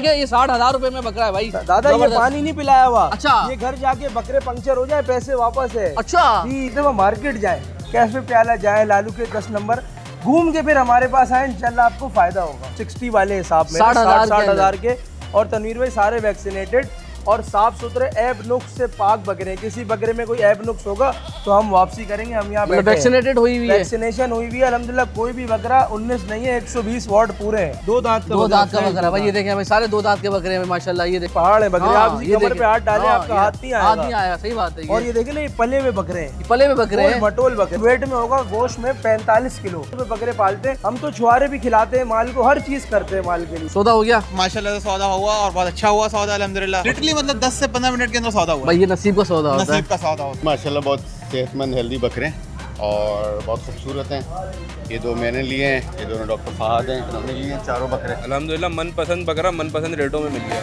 देखे ये 60,000 रुपए में बकरा है भाई। दादा ये पानी नहीं पिलाया हुआ। अच्छा, ये घर जाके बकरे पंक्चर हो जाए पैसे वापस है। अच्छा जी, जब मार्केट जाए, कैफे प्याला जाए, लालू के 10 नंबर घूम के फिर हमारे पास आए, इंशाल्लाह आपको फायदा होगा। 60 वाले हिसाब में 60,000 के। और तनवीर भाई सारे वैक्सीनेटेड और साफ सुथरे, ऐब नुक्स से पाक बकरे। किसी बकरे में कोई ऐब नुक्स होगा तो हम वापसी करेंगे। हम यहाँ वैक्सीनेटेड हुई हुई है, वैक्सीनेशन हुई हुई है अल्हम्दुलिल्लाह। कोई भी बकरा 19 नहीं है, 120 वाट पूरे हैं। दो दांत का बकरा भाई। ये देखें भाई सारे 2 दांत के बकरे हैं माशाल्लाह। ये पहाड़ है बकरे, आप इसी कमर पे हाथ डालें आपका हाथ नहीं आएगा। सही बात है। और ये देखे ना, ये पले में बकरे हैं, पले में बकरे हैं, मटोल बकरे। वेट में होगा गोश्त में 45 किलो बकरे पालते हैं हम। तो छुआरे भी खिलाते हैं माल को, हर चीज करते हैं माल के लिए। सौदा हो गया माशाल्लाह, सौदा हुआ और बहुत अच्छा हुआ सौदा अल्हम्दुलिल्लाह। लिटरली मतलब 10 से 15 मिनट के अंदर सौदा हुआ भाई। ये नसीब का सौदा होता है, नसीब का सौदा होता है। माशाल्लाह बहुत सेहतमंद हेल्दी बकरे और बहुत खूबसूरत हैं। ये 2 मैंने लिए हैं, ये दोनों डॉक्टर फहाद हैं, इन्होंने लिए हैं चारों बकरे। अल्हम्दुलिल्लाह मनपसंद बकरा मनपसंद रेटों में मिल गया।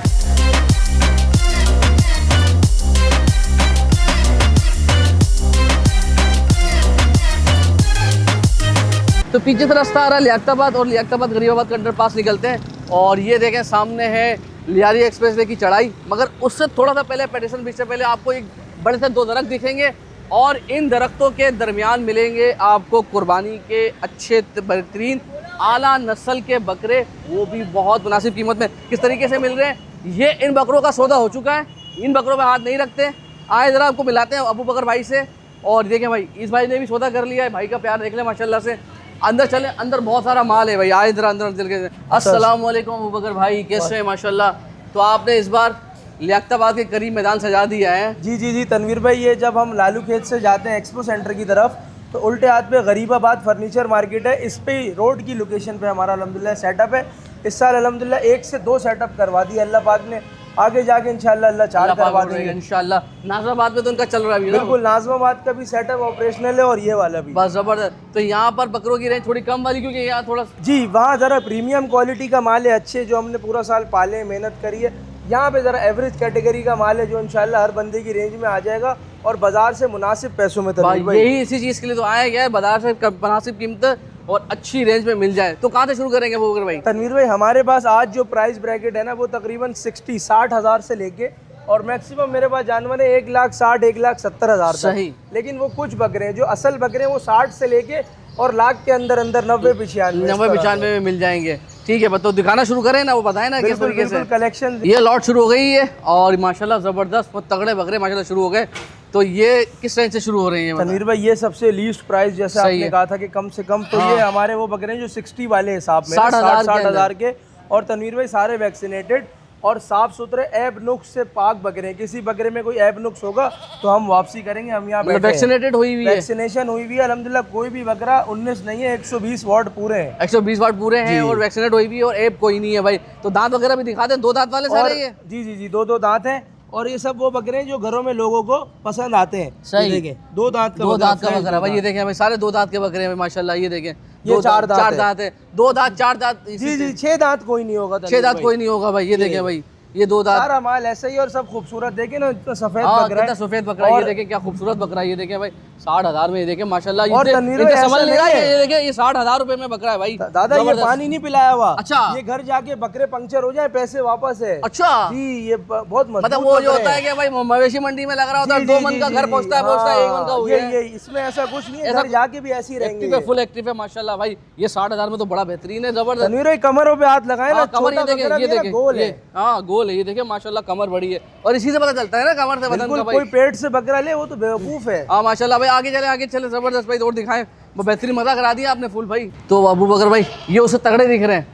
तो पीछे से रास्ता आ रहा है लियाकताबाद, और लियाकताबाद गरीबाबाद का अंडरपास निकलते हैं। और ये देखें सामने है लियारी एक्सप्रेसवे की चढ़ाई। मगर उससे थोड़ा सा पहले, पेडिसन ब्रिज से पहले आपको एक बड़े से 2 दरख्त दिखेंगे, और इन दरख्तों के दरमियान मिलेंगे आपको कुर्बानी के अच्छे बेहतरीन आला नस्ल के बकरे, वो भी बहुत मुनासिब कीमत में। किस तरीके से मिल रहे हैं, ये इन बकरों का सौदा हो चुका है। इन बकरों में हाथ नहीं रखते। आए ज़रा आपको मिलाते हैं अबू बकर भाई से। और देखें भाई, इस भाई ने भी सौदा कर लिया है। भाई का प्यार देख लें माशाल्लाह से। अंदर चले, अंदर बहुत सारा माल है भाई। आए इधर अंदर चल के। अस्सलाम वालेकुम अबू बकर भाई, कैसे हैं? माशाल्लाह। तो आपने इस बार लियाकताबाद के करीब मैदान सजा दिया है। जी तनवीर भाई, ये जब हम लालू खेत से जाते हैं एक्सपो सेंटर की तरफ, तो उल्टे हाथ पे गरीबाबाद फर्नीचर मार्केट है। इस पे रोड की लोकेशन पे हमारा अल्हम्दुलिल्लाह सेटअप है। इस साल अल्हम्दुलिल्लाह 1 से 2 सेटअप करवा दिए अल्लाह पाक ने। आगे जाके इंशाल्लाह अल्लाह 4 करवा देंगे इंशाल्लाह। नाज़िमाबाद में तो उनका चल रहा है बिल्कुल। नाज़िमाबाद का भी सेटअप ऑपरेशनल है और ये वाला भी बस ज़बरदस्त। तो यहाँ पर बकरों की रेंज थोड़ी कम वाली, क्योंकि यहाँ थोड़ा जी वहाँ ज़रा प्रीमियम क्वालिटी का माल है, अच्छे जो हमने पूरा साल पाले, मेहनत करी है। यहाँ पे ज़रा एवरेज कैटेगरी का माल है जो इंशाल्लाह हर बंदे की रेंज में आ जाएगा और बाजार से मुनासिब पैसों में। यही इसी चीज़ के लिए तो आया गया है, बाजार से मुनासिब कीमत और अच्छी रेंज में मिल जाए। तो कहाँ से शुरू करेंगे वो भाई? तनवीर भाई, हमारे पास आज जो प्राइस ब्रैकेट है ना, वो तकरीबन 60 हज़ार से लेके और मैक्सिमम मेरे पास जानवर है 1,60,000 1,70,000 सही। लेकिन वो कुछ बकरे हैं जो असल बकरे हैं वो 60 से लेके और लाख के अंदर 90-95 में मिल जाएंगे। ठीक है, तो दिखाना शुरू करें ना, वो बताएं ना किस तरीके से कलेक्शन। ये लॉट शुरू हो गई है और माशाल्लाह ज़बरदस्त बहुत तगड़े बकरे माशाल्लाह शुरू हो गए। तो ये किस रेंज से शुरू हो रही है? तनवीर भाई, ये सबसे लीस्ट प्राइस जैसे आपने कहा था कि कम से कम, तो ये हमारे वो बकरे हैं जो 60 वाले हिसाब में 60,000 के। और तनवीर भाई सारे वैक्सीनेटेड और साफ सुथरे, ऐब नुक्स से पाक बकरे हैं। किसी बकरे में कोई ऐब नुक्स होगा तो हम वापसी करेंगे। हम यहाँ वैक्सीनेटेड हुई हुई है, वैक्सीनेशन हुई हुई है अल्हम्दुलिल्लाह। कोई भी बकरा 19 नहीं है, 120 वाट पूरे हैं। 120 वाट पूरे हैं और वैक्सीनेट हुई भी है और ऐब कोई नहीं है भाई। तो दांत वगैरह भी दिखा दें, 2 दांत वाले सारे ये? जी 2 दांत हैं। और ये सब वो बकरे हैं जो घरों में लोगों को पसंद आते हैं। सही। देखें 2 दांत का बकरा भाई। ये देखें भाई सारे 2 दांत के बकरे हैं माशाल्लाह। ये देखें ये 4 दांत है। 2 दांत 4 दांत। जी 6 दांत कोई नहीं होगा। 6 दांत कोई नहीं होगा भाई। ये देखें भाई, ये 2 दांत सारा माल ऐसा ही और सब खूबसूरत। देखें ना, इतना सफेद बकरा है, सफेद बकरा। ये देखें क्या खूबसूरत बकरा। ये देखें भाई 60,000 में। ये देखें माशाल्लाह। और समझ नहीं रहा, ये देखें ये 60,000 रुपए में बकरा है भाई। दादा ये पानी नहीं पिलाया हुआ। अच्छा, ये घर जाके बकरे पंक्चर हो जाए पैसे वापस है। अच्छा जी, ये बहुत मतलब वो जो होता है कि भाई मवेशी मंडी में लग रहा होता है, 2 मन का घर पहुंचता है 1 मन का हो गया। ये इसमें ऐसा कुछ नहीं है, घर जाके भी ऐसे ही रहेंगे। फुल एक्टिव है माशाल्लाह भाई। ये 60,000 में तो बड़ा बेहतरीन है, जबरदस्त। तनवीर कमरों पे हाथ लगाए ना, कमर ये देखें गोल है। हाँ गोल है, ये देखें माशाल्लाह कमर बड़ी है। और इसी से पता चलता है ना कमर से वजन का भाई। कोई पेट से बकरा ले वो तो बेवकूफ है। हाँ माशाल्लाह भाई। आगे चले जबरदस्त भाई। और दिखाएं, बेहतरीन मजा करा दिया आपने फुल भाई। तो अबू बकर भाई ये उससे तगड़े दिख रहे हैं,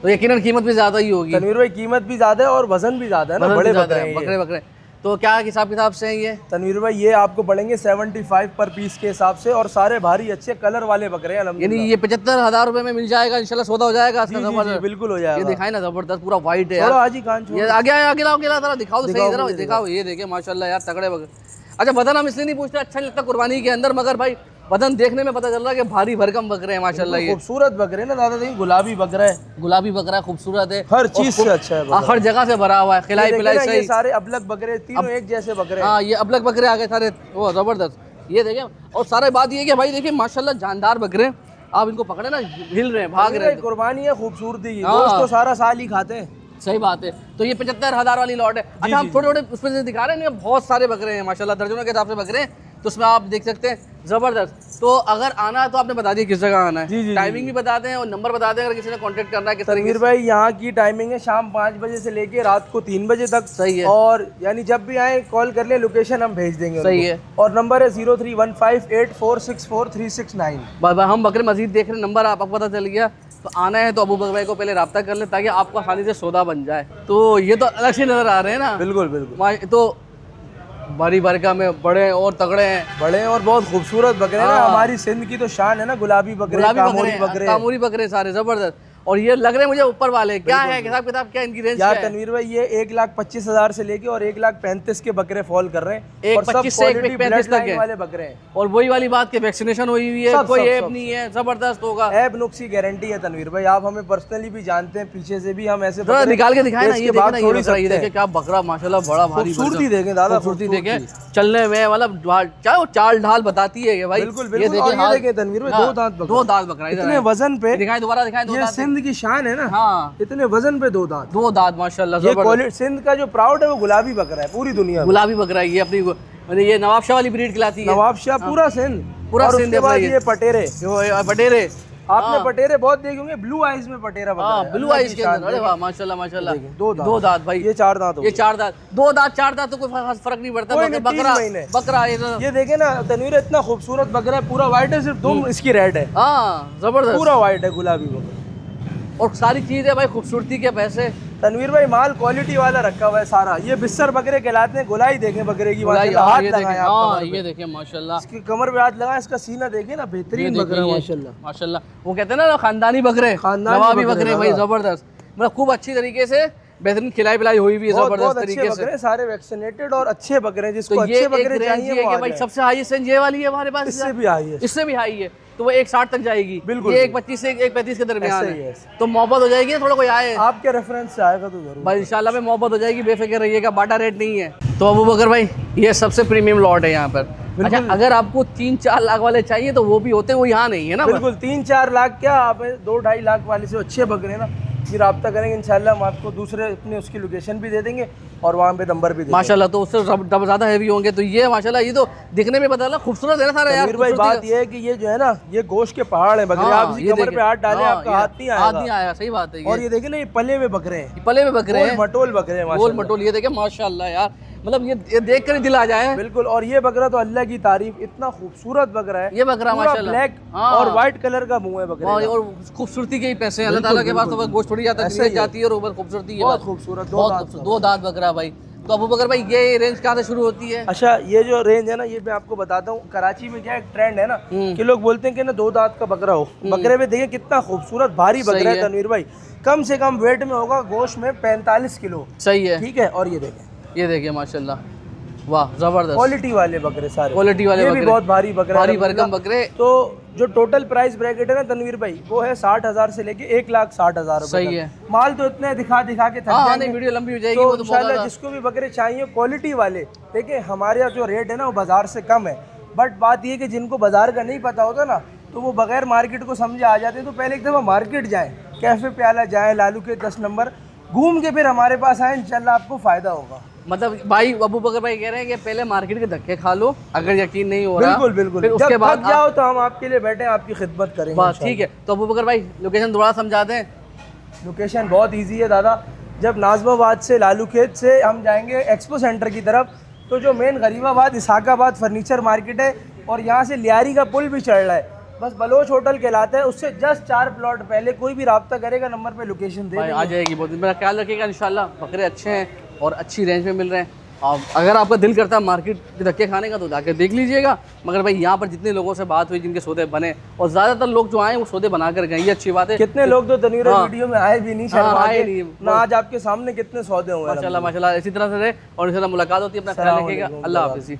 तो यकीनन कीमत भी ज्यादा ही होगी। तनवीर भाई कीमत भी ज्यादा है और वजन भी ज्यादा है ना, बड़े बकरे। तो क्या हिसाब किताब से है ये? तनवीर भाई ये आपको पड़ेंगे 75 पर पीस के हिसाब से और सारे भारी अच्छे कलर वाले बकरे हैं। यानी ये 75,000 रुपए में मिल जाएगा इंशाल्लाह, सौदा हो जाएगा। जी, बिल्कुल हो जाएगा। ये दिखाए ना, जबरदस्त पूरा व्हाइट है। आगे लाओ दिखाओ तो सही जरा दिखाओ। ये देखे माशाल्लाह यार तगड़े बकरे। अच्छा बदन हम इसलिए नहीं पूछते, अच्छा नहीं लगता कुर्बानी के अंदर, मगर भाई बदन देखने में पता चल रहा है कि भारी भरकम बकरे हैं माशाल्लाह। ये खूबसूरत बकरे ना दादा, गुलाबी बकरा है, गुलाबी बकरा खूबसूरत है, हर चीज से अच्छा है, हर जगह से भरा हुआ है, खिलाई पिलाई सही। ये सारे अबलग बकरे, तीनों एक जैसे बकरे। हाँ ये अबलग बकरे आ गए सारे, वो जबरदस्त। ये देखें, और सारे बात ये कि भाई देखिए माशाल्लाह जानदार बकरे, आप इनको पकड़े ना हिल रहे हैं, भाग रहे हैं। कुर्बानी है खूबसूरती की, गोश्त तो सारा साल ही खाते हैं। सही बात है। तो ये 75,000 वाली लॉट है। अच्छा, हम थोड़े थोड़े उसमें से दिखा रहे हैं, बहुत सारे बकरे हैं माशाल्लाह, दर्जनों के हिसाब से बकरे हैं, तो उसमें आप देख सकते हैं जबरदस्त। तो अगर आना है तो आपने बता दिया किस जगह आना है, जी, टाइमिंग भी बता दें और नंबर बता दें अगर किसी ने कांटेक्ट करना है किस तरीके तनवीर भाई यहाँ की टाइमिंग है शाम 5 बजे से लेके रात को 3 बजे तक। सही है। और यानी जब भी आए कॉल कर ले, लोकेशन हम भेज देंगे सही उनको। है। और नंबर है 03158464369369। हम बकरे मजीद देख रहे हैं, नंबर आपको पता चल गया, तो आना है तो अबू बकर भाई को पहले रब्ता कर ले ताकि आपको आसानी से सौदा बन जाए। तो ये तो अलग से नज़र आ रहे हैं ना, बिल्कुल बिल्कुल, तो भारी बरका में बड़े और तगड़े हैं, बड़े हैं और बहुत खूबसूरत बकरे हैं ना। हमारी सिंध की तो शान है ना, गुलाबी बकरे, कामोरी बकरे सारे जबरदस्त। और ये लग रहे हैं मुझे ऊपर वाले, क्या है हिसाब किताब, क्या इनकी रेंज? यार तनवीर भाई ये 1,25,000 से लेके और 1,35,000 के बकरे फॉल कर रहे हैं। 1,25,000 से 1,35,000 तक है वाले बकरे हैं। और वही वाली बात की वैक्सीनेशन हुई हुई है, कोई ऐप नहीं है, जबरदस्त होगा। ऐप नुक्स की गारंटी है तनवीर भाई, आप हमें पर्सनली भी जानते हैं, पीछे से भी हम ऐसे बकरे निकाल के दिखाए ना, ये देखिए ना, थोड़ी ये देखिए क्या बकरा माशाल्लाह, बड़ा भारी, खूबसूरती देखें दादा, खूबसूरती देखें, चलने में मतलब क्या वो चाल ढाल बताती है कि भाई। बिल्कुल बिल्कुल। और ये देखें तनवीर भाई, दो दांत बकरा, इतने वजन पे दिखाएं, दोबारा दिखाएं, ये सिंध की शान है ना। हाँ, इतने वजन पे दो दांत माशाल्लाह। ये क्वालिटी सिंध का जो प्राउड है वो गुलाबी बकरा है पूरी दुनिया में। गुलाबी बकरा है ये, अपनी मतलब ये नवाब शाह वाली ब्रीड खिलाती है। नवाब शाह पूरा सिंध, पूरा और सिंध उसके बाद ये पटेरे, पटेरे आपने पटेरे बहुत देखे होंगे, ब्लू आइज में पटेरा बकरा है, ब्लू आइज के अंदर। अरे वाह माशाल्लाह माशाल्लाह, दो दांत भाई, ये 4 दांत, ये 4 दांत, 2 दांत 4 दांत तो कोई खास फर्क नहीं पड़ता। बकरा ये देखे ना तनवीर, इतना खूबसूरत बकरा है, पूरा व्हाइट है, सिर्फ दुम इसकी रेड है। हाँ जबरदस्त, पूरा व्हाइट है गुलाबी बकरा, और सारी चीज है भाई खूबसूरती के पैसे। तनवीर भाई माल क्वालिटी वाला रखा हुआ है सारा। ये बिस्सर बकरे कहलाते हैं। गोलाई देखें बकरे की, माशाल्लाह, हाथ लगाएं आप कमर पे। ये देखिए माशाल्लाह, इसकी कमर पे हाथ लगाएं, इसका सीना देखिए ना, बेहतरीन बकरा माशाल्लाह माशाल्लाह। वो कहते हैं ना खानदानी बकरे, नवाबी बकरे भाई जबरदस्त, मतलब खूब अच्छी तरीके से बेहतरीन खिलाई पिलाई हुई भी है, जबरदस्त तरीके से। सारे वैक्सीनेटेड और अच्छे बकरे, जिसको अच्छे बकरे चाहिए कि भाई सबसे हाईएस्ट रेंज ये वाली है हमारे पास, इससे भी हाई है, इससे भी हाई है, तो वो 1,60 तक जाएगी। बिल्कुल, ये 1,25 से 1,35 के दरमियान है, ऐसे तो मोहब्बत हो जाएगी, थोड़ा कोई आए आपके रेफरेंस से आएगा तो जरूर भाई, इंशाल्लाह में मोहब्बत हो जाएगी, बेफिक्र रहिएगा, बाटा रेट नहीं है। तो अबू बकर भाई ये सबसे प्रीमियम लॉट है यहाँ पर। अच्छा, अगर आपको 3-4 लाख वाले चाहिए तो वो भी होते हैं, वो यहाँ नहीं है ना। बिल्कुल 3-4 लाख क्या, आप 2-2.5 लाख वाले से अच्छे बकरे ना फिर रब्ता करेंगे इंशाल्लाह, हम आपको दूसरे अपने उसकी लोकेशन भी दे देंगे और वहाँ पे नंबर भी दे माशाल्लाह। तो उससे ज़्यादा हैवी होंगे। तो ये माशाल्लाह, ये तो दिखने में पता लगा खूबसूरत है ना सारा यार। भाई बात ये है कि ये जो है ना, ये गोश्त के पहाड़ है बकरे, आप इसी कमर पे हाथ डालें, आपका हाथ नहीं आएगा। सही बात है। और ये देखिए ना, ये पले में बकरे हैं, पले में बकरे हैं, मटोल बकरे हैं, गोल मटोल। ये देखिए माशाल्लाह यार, मतलब ये देख कर दिल आ जाए। बिल्कुल। और ये बकरा तो अल्लाह की तारीफ, इतना खूबसूरत बकरा है ये बकरा माशाल्लाह, ब्लैक और व्हाइट कलर का मुंह है बकरे का। और खूबसूरती के ही पैसे हैं, अल्लाह ताला के पास तो गोश्त थोड़ी जाता जाती है और ऊपर खूबसूरती है, बहुत खूबसूरत, 2 दांत बकरा भाई। तो अबू बकर भाई ये रेंज कहाँ से शुरू होती है? अच्छा, ये जो रेंज है ना, ये मैं आपको बताता हूँ, कराची में क्या एक ट्रेंड है ना कि लोग बोलते हैं कि ना 2 दांत का बकरा हो। बकरे में देखिए कितना खूबसूरत भारी बकरा है तनवीर भाई, कम से कम वेट में होगा गोश्त में 45 किलो। सही है, ठीक है। और ये देखिए माशाल्लाह, वाह जबरदस्त, क्वालिटी वाले बकरे सारे, क्वालिटी वाले बकरे, भी बहुत भारी बकरे, भारी भरकम बकरे। तो जो टोटल प्राइस ब्रैकेट है ना तनवीर भाई, वो है 60,000 से लेके 1,60,000 रुपए। सही है। माल तो इतने दिखा के थक जाएंगे, वीडियो लंबी हो जाएगी। तो वो तो इंशाल्लाह जिसको भी बकरे चाहिए क्वालिटी वाले, देखिए हमारे यहाँ जो रेट है ना वो बाजार से कम है, बट बात ये कि जिनको बाजार का नहीं पता होता ना, तो वो बगैर मार्केट को समझे आ जाते हैं। तो पहले एक दफ़ा मार्केट जाएं, कैफे प्याला जाएं, लालू के 10 नंबर घूम के फिर हमारे पास आए, इंशाल्लाह आपको फायदा होगा। मतलब भाई अबू बकर भाई कह रहे हैं कि पहले मार्केट के धक्के खा लो, अगर यकीन नहीं हो रहा बिल्कुल फिर उसके बाद थक जाओ तो हम आपके लिए बैठे हैं, आपकी खिदमत करेंगे। बस ठीक है। तो अबू बकर भाई लोकेशन थोड़ा समझा दें। लोकेशन बहुत इजी है दादा, जब नाजमाबाद से लालू खेत से हम जाएंगे एक्सपो सेंटर की तरफ, तो जो मेन गरीबाबाद इसहाकाबाद फर्नीचर मार्केट है, और यहाँ से लियारी का पुल भी चढ़ रहा है, बस बलोच होटल कहलाता है, उससे जस्ट 4 प्लॉट पहले कोई भी रब्ता करेगा, नंबर पे लोकेशन दे आ जाएगी। बहुत मेरा ख्याल रखिएगा, इंशाल्लाह बकरे अच्छे हैं और अच्छी रेंज में मिल रहे हैं। और अगर आपका दिल करता है मार्केट के धक्के खाने का तो जाकर देख लीजिएगा, मगर भाई यहाँ पर जितने लोगों से बात हुई जिनके सौदे बने, और ज़्यादातर लोग जो आए वो सौदे बना कर गए, ये अच्छी बात है। कितने लोग तो तनवीर वीडियो में आए भी नहीं, आए नहीं ना आज आपके सामने कितने सौदे हुए। माशाल्लाह माशाल्लाह, इसी तरह से रहे और इंशाल्लाह मुलाकात होती है। अपना ख्याल रखिएगा। अल्लाह हाफ़िज़।